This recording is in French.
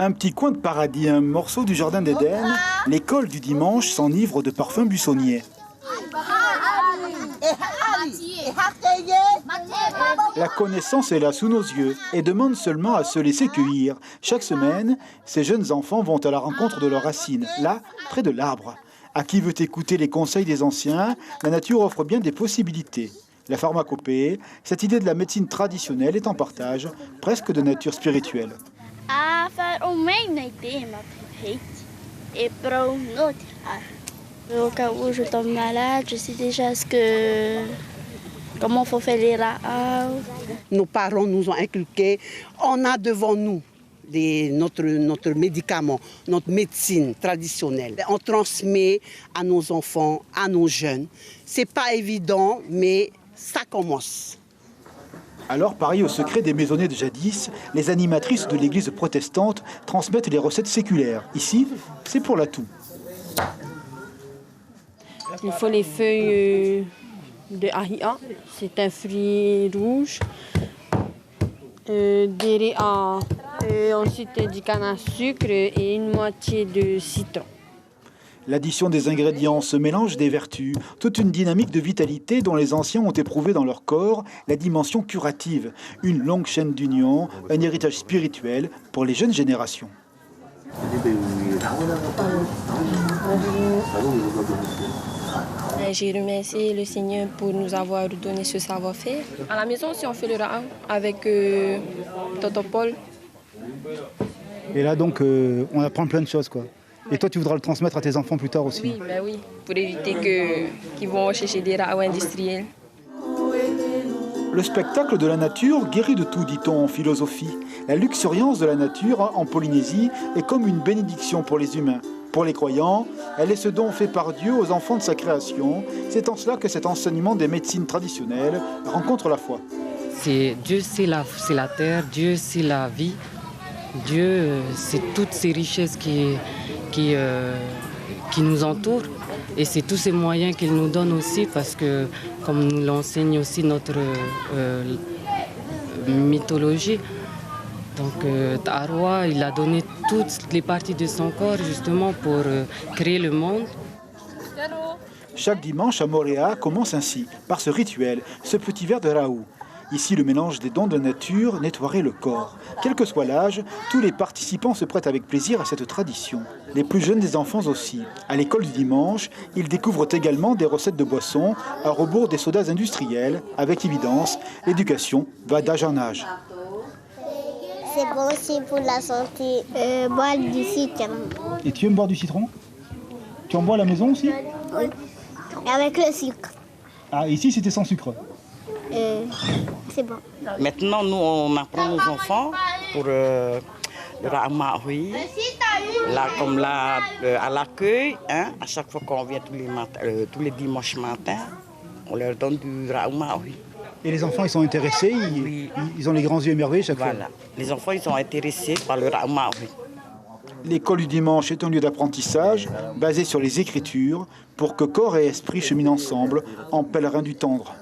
Un petit coin de paradis, un morceau du jardin d'Éden, l'école du dimanche s'enivre de parfums buissonniers. La connaissance est là sous nos yeux et demande seulement à se laisser cueillir. Chaque semaine, ces jeunes enfants vont à la rencontre de leurs racines, là, près de l'arbre. À qui veut écouter les conseils des anciens, la nature offre bien des possibilités. La pharmacopée, cette idée de la médecine traditionnelle est en partage, presque de nature spirituelle. Au cas où je tombe malade, je sais déjà comment il faut faire les raas. Nos parents nous ont inculqué, on a devant nous notre médicament, notre médecine traditionnelle. On transmet à nos enfants, à nos jeunes. C'est pas évident, mais ça commence. Alors, pareil au secret des maisonnées de jadis, les animatrices de l'église protestante transmettent les recettes séculaires. Ici, c'est pour la toux. Il faut les feuilles de ahia, c'est un fruit rouge, des réas, ensuite du canne à sucre et une moitié de citron. L'addition des ingrédients, ce mélange des vertus, toute une dynamique de vitalité dont les anciens ont éprouvé dans leur corps la dimension curative, une longue chaîne d'union, un héritage spirituel pour les jeunes générations. J'ai remercié le Seigneur pour nous avoir donné ce savoir-faire. À la maison aussi, on fait le ra'a avec Tonton Paul. Et là, donc, on apprend plein de choses, quoi. Et toi, tu voudras le transmettre à tes enfants plus tard aussi? Oui, ben oui, pour éviter qu'ils vont chercher des ra'a industriels. Le spectacle de la nature guérit de tout, dit-on en philosophie. La luxuriance de la nature en Polynésie est comme une bénédiction pour les humains. Pour les croyants, elle est ce don fait par Dieu aux enfants de sa création. C'est en cela que cet enseignement des médecines traditionnelles rencontre la foi. Dieu, c'est la terre, Dieu, c'est la vie. Dieu, c'est toutes ces richesses qui nous entourent. Et c'est tous ces moyens qu'il nous donne aussi parce que, comme nous l'enseigne aussi notre mythologie, donc Arwa, il a donné toutes les parties de son corps justement pour créer le monde. Chaque dimanche à Moorea commence ainsi, par ce rituel, ce petit verre de raou. Ici, le mélange des dons de nature nettoierait le corps. Quel que soit l'âge, tous les participants se prêtent avec plaisir à cette tradition. Les plus jeunes des enfants aussi. À l'école du dimanche, ils découvrent également des recettes de boissons à rebours des sodas industriels. Avec évidence, l'éducation va d'âge en âge. C'est bon aussi pour la santé. Boire du citron. Et tu aimes boire du citron? Tu en bois à la maison aussi? Oui. Avec le sucre. Ah, ici c'était sans sucre. C'est bon. Maintenant, nous, on apprend nos enfants pour le ramahoui. Là, comme là, à l'accueil, hein, à chaque fois qu'on vient tous les dimanches matins, on leur donne du ramahoui. Et les enfants, ils sont intéressés, ils ont les grands yeux émerveillés chaque fois. Voilà, les enfants, ils sont intéressés par le ramahoui. L'école du dimanche est un lieu d'apprentissage basé sur les Écritures pour que corps et esprit cheminent ensemble en pèlerins du tendre.